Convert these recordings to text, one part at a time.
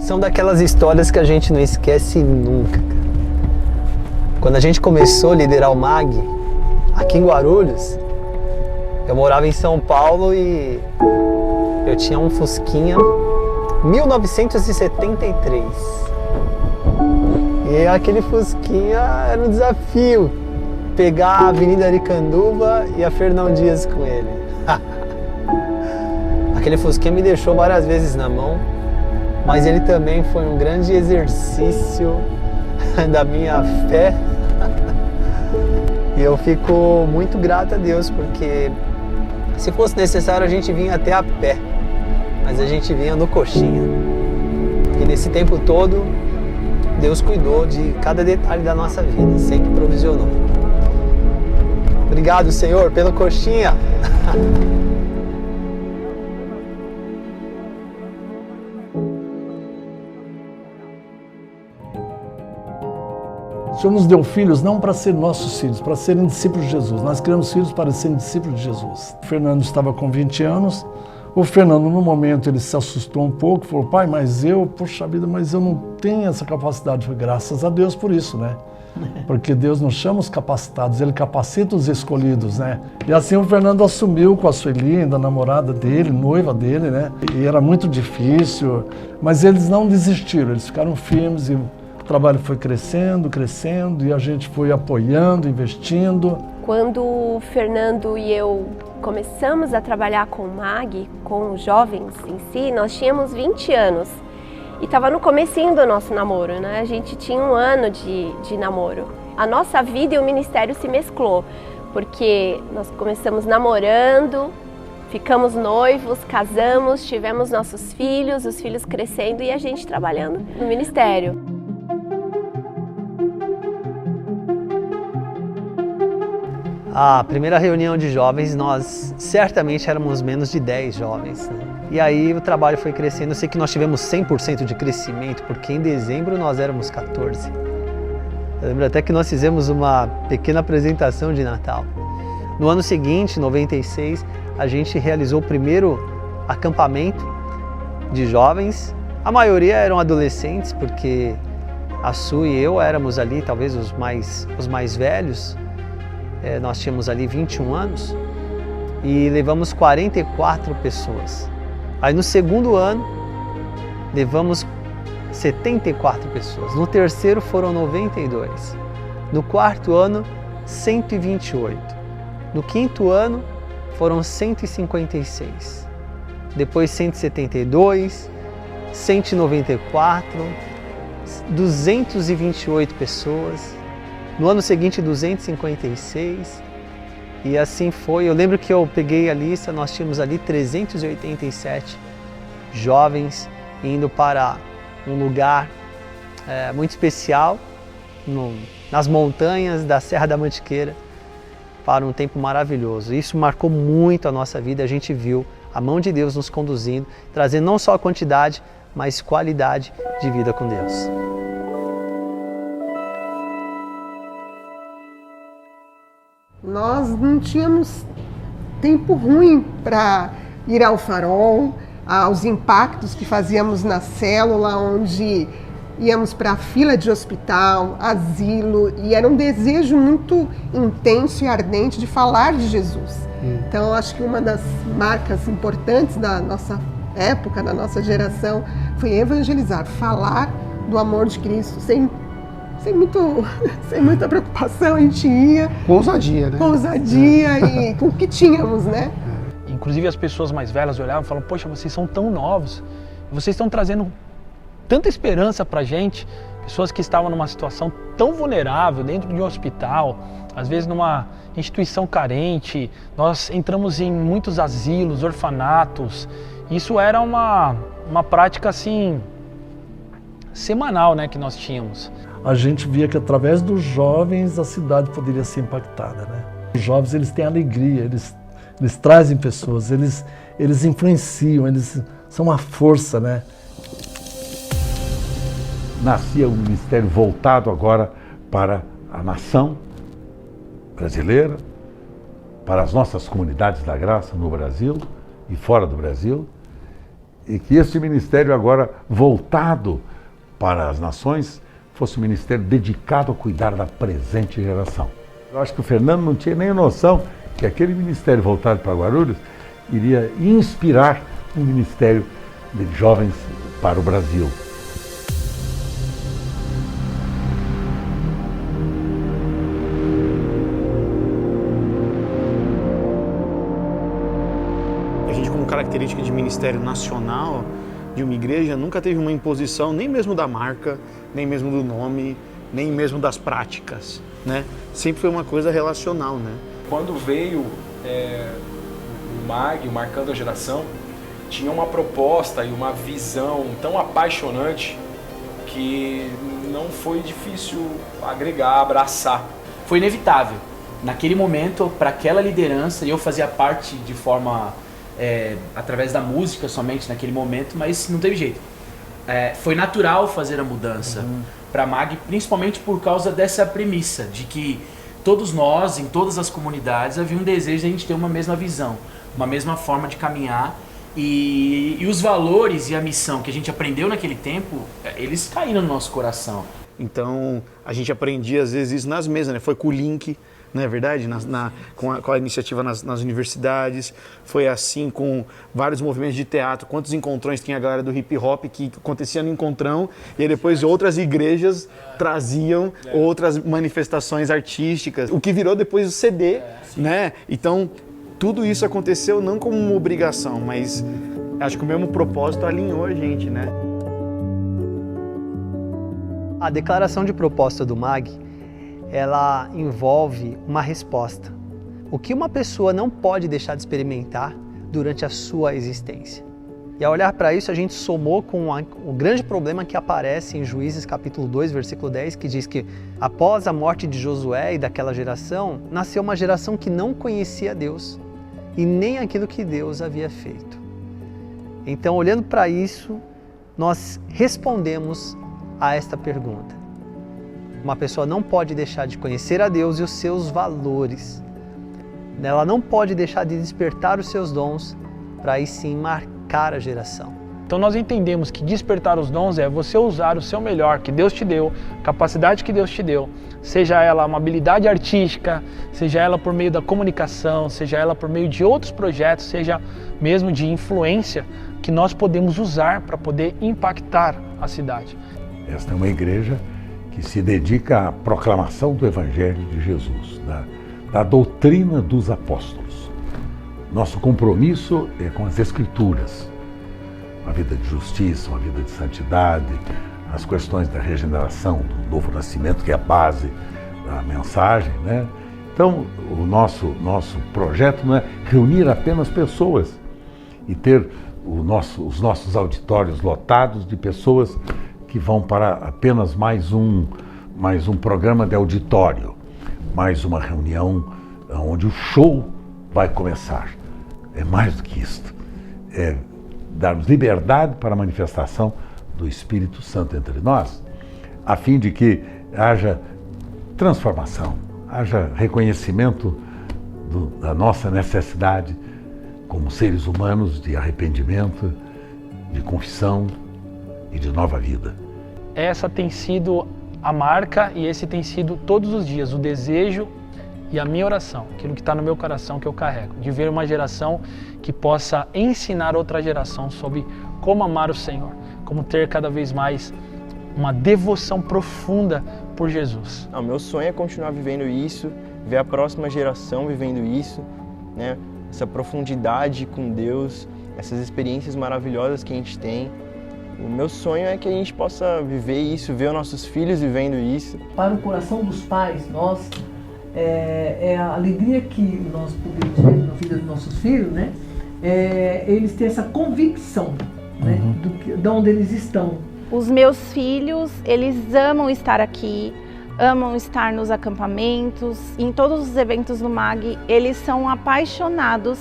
São daquelas histórias que a gente não esquece nunca, cara. Quando a gente começou a liderar o MAG, aqui em Guarulhos, eu morava em São Paulo e eu tinha um Fusquinha 1973. E aquele Fusquinha era um desafio, pegar a Avenida Aricanduva e a Fernão Dias com ele. Aquele Fusquinha me deixou várias vezes na mão, mas ele também foi um grande exercício da minha fé. E eu fico muito grato a Deus, porque se fosse necessário a gente vinha até a pé, mas a gente vinha no coxinha. E nesse tempo todo, Deus cuidou de cada detalhe da nossa vida, sempre provisionou. Obrigado, Senhor, pelo coxinha. O Senhor nos deu filhos não para serem nossos filhos, para serem discípulos de Jesus. Nós criamos filhos para serem discípulos de Jesus. O Fernando estava com 20 anos. O Fernando, no momento, ele se assustou um pouco, falou, pai, poxa vida, mas eu não tenho essa capacidade. Falei, graças a Deus por isso, né? Porque Deus não chama os capacitados, Ele capacita os escolhidos, né? E assim o Fernando assumiu com a Sueli, a namorada dele, noiva dele, né? E era muito difícil, mas eles não desistiram, eles ficaram firmes e o trabalho foi crescendo, crescendo e a gente foi apoiando, investindo. Quando o Fernando e eu começamos a trabalhar com o MAG, com os jovens em si, nós tínhamos 20 anos. E estava no comecinho do nosso namoro, né? A gente tinha 1 ano de namoro. A nossa vida e o ministério se mesclou, porque nós começamos namorando, ficamos noivos, casamos, tivemos nossos filhos, os filhos crescendo e a gente trabalhando no ministério. A primeira reunião de jovens, nós certamente éramos menos de 10 jovens, né? E aí o trabalho foi crescendo. Eu sei que nós tivemos 100% de crescimento, porque em dezembro nós éramos 14. Eu lembro até que nós fizemos uma pequena apresentação de Natal. No ano seguinte, 96, a gente realizou o primeiro acampamento de jovens. A maioria eram adolescentes, porque a Su e eu éramos ali talvez os mais velhos. Nós tínhamos ali 21 anos e levamos 44 pessoas. Aí no segundo ano, levamos 74 pessoas. No terceiro foram 92. No quarto ano, 128. No quinto ano, foram 156. Depois 172, 194, 228 pessoas. No ano seguinte, 256, e assim foi. Eu lembro que eu peguei a lista, nós tínhamos ali 387 jovens indo para um lugar muito especial, nas montanhas da Serra da Mantiqueira, para um tempo maravilhoso. Isso marcou muito a nossa vida, a gente viu a mão de Deus nos conduzindo, trazendo não só quantidade, mas qualidade de vida com Deus. Nós não tínhamos tempo ruim para ir ao farol, aos impactos que fazíamos na célula, onde íamos para a fila de hospital, asilo, e era um desejo muito intenso e ardente de falar de Jesus. Então, acho que uma das marcas importantes da nossa época, da nossa geração, foi evangelizar, falar do amor de Cristo, sem muita preocupação, a gente ia... Com ousadia, né? Com ousadia e com o que tínhamos, né? Inclusive as pessoas mais velhas olhavam e falavam, poxa, vocês são tão novos, vocês estão trazendo tanta esperança pra gente, pessoas que estavam numa situação tão vulnerável, dentro de um hospital, às vezes numa instituição carente, nós entramos em muitos asilos, orfanatos, isso era uma prática assim, semanal, né, que nós tínhamos. A gente via que através dos jovens a cidade poderia ser impactada, né? Os jovens, eles têm alegria, eles trazem pessoas, eles influenciam, eles são uma força, né? Nascia um ministério voltado agora para a nação brasileira, para as nossas comunidades da graça no Brasil e fora do Brasil. e que este ministério agora voltado para as nações fosse um ministério dedicado a cuidar da presente geração. Eu acho que o Fernando não tinha nem noção que aquele ministério voltado para Guarulhos iria inspirar um ministério de jovens para o Brasil. A gente, como característica de ministério nacional de uma igreja, nunca teve uma imposição nem mesmo da marca, nem mesmo do nome, nem mesmo das práticas, né? Sempre foi uma coisa relacional, né? Quando veio o MAG, o Marcando a Geração, tinha uma proposta e uma visão tão apaixonante que não foi difícil agregar, abraçar. Foi inevitável. Naquele momento, para aquela liderança, eu fazia parte de forma, através da música somente naquele momento, mas não teve jeito. Foi natural fazer a mudança para a MAG, principalmente por causa dessa premissa, de que todos nós, em todas as comunidades, havia um desejo de a gente ter uma mesma visão, uma mesma forma de caminhar, e os valores e a missão que a gente aprendeu naquele tempo, eles caíram no nosso coração. Então, a gente aprendia às vezes isso nas mesas, né? Foi com o Link, não é verdade? Com a iniciativa nas universidades, foi assim com vários movimentos de teatro, quantos encontrões tinha a galera do hip hop que acontecia no encontrão, e aí depois outras igrejas traziam outras manifestações artísticas, o que virou depois o CD, né? Então, tudo isso aconteceu não como uma obrigação, mas acho que o mesmo propósito alinhou a gente, né? A declaração de proposta do MAG, ela envolve uma resposta. O que uma pessoa não pode deixar de experimentar durante a sua existência. E ao olhar para isso, a gente somou com o grande problema que aparece em Juízes capítulo 2, versículo 10, que diz que após a morte de Josué e daquela geração, nasceu uma geração que não conhecia Deus e nem aquilo que Deus havia feito. Então, olhando para isso, nós respondemos a esta pergunta. Uma pessoa não pode deixar de conhecer a Deus e os seus valores. Ela não pode deixar de despertar os seus dons para aí sim marcar a geração. Então nós entendemos que despertar os dons é você usar o seu melhor que Deus te deu, capacidade que Deus te deu, seja ela uma habilidade artística, seja ela por meio da comunicação, seja ela por meio de outros projetos, seja mesmo de influência, que nós podemos usar para poder impactar a cidade. Esta é uma igreja que se dedica à proclamação do Evangelho de Jesus, da doutrina dos apóstolos. Nosso compromisso é com as Escrituras, uma vida de justiça, uma vida de santidade, as questões da regeneração, do novo nascimento, que é a base da mensagem, né? Então, o nosso projeto não é reunir apenas pessoas e ter os nossos auditórios lotados de pessoas que vão para apenas mais um programa de auditório, mais uma reunião onde o show vai começar. É mais do que isto. É darmos liberdade para a manifestação do Espírito Santo entre nós, a fim de que haja transformação, haja reconhecimento da nossa necessidade como seres humanos de arrependimento, de confissão e de nova vida. Essa tem sido a marca e esse tem sido todos os dias o desejo e a minha oração, aquilo que está no meu coração que eu carrego, de ver uma geração que possa ensinar outra geração sobre como amar o Senhor, como ter cada vez mais uma devoção profunda por Jesus. O meu sonho é continuar vivendo isso, ver a próxima geração vivendo isso, né? Essa profundidade com Deus, essas experiências maravilhosas que a gente tem. O meu sonho é que a gente possa viver isso, ver os nossos filhos vivendo isso. Para o coração dos pais, é a alegria que nós podemos ter na vida dos nossos filhos, né? Eles têm essa convicção, né? De onde eles estão. Os meus filhos, eles amam estar aqui, amam estar nos acampamentos, em todos os eventos do MAG, eles são apaixonados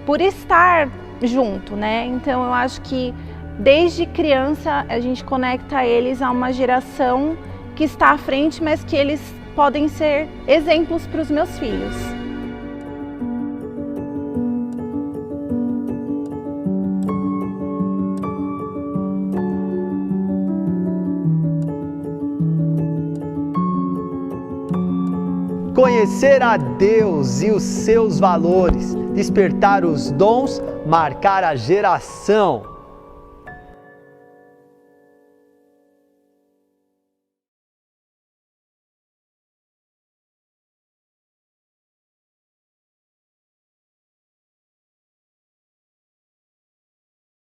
por estar junto, né? Então eu acho que desde criança a gente conecta eles a uma geração que está à frente, mas que eles podem ser exemplos para os meus filhos. conhecer a Deus e os seus valores, despertar os dons, marcar a geração.